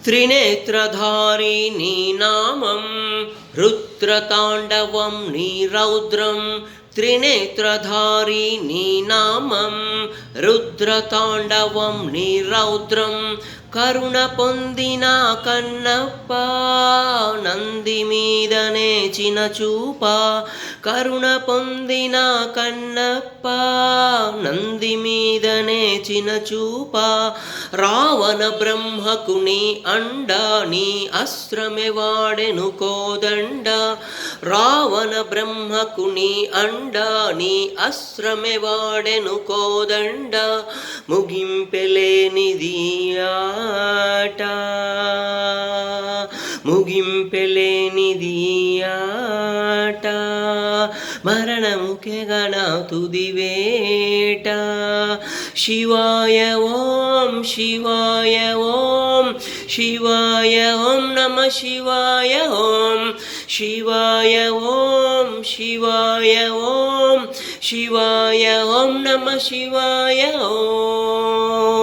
త్రినేత్రధారి నీ నామం రుద్రతాండవం నీ రౌద్రం త్రినేత్రధారి నీ నామం రుద్రతాండవం నీ రౌద్రం కరుణ పొందిన కన్నప్ప నంది మీదనే చినచూప కరుణ పొందిన కన్నప్ప నంది మీదనే చినచూప రావణ బ్రహ్మకు నీ అండ నీ అస్త్రమే వాడెను కోదండ రావణ బ్రహ్మకు నీ అండ నీ అస్త్రమే వాడెను కోదండ ముగింపెలేనిది ఆట ముగింపెలేనిది ఆట మరణముకే గణ తుదివేట శివాయ ఓం శివాయ ఓం శివాయ ఓం నమ శివాయ ఓం శివాయ ఓం శివాయ ఓం శివాయ ఓం నమ శివాయ ఓం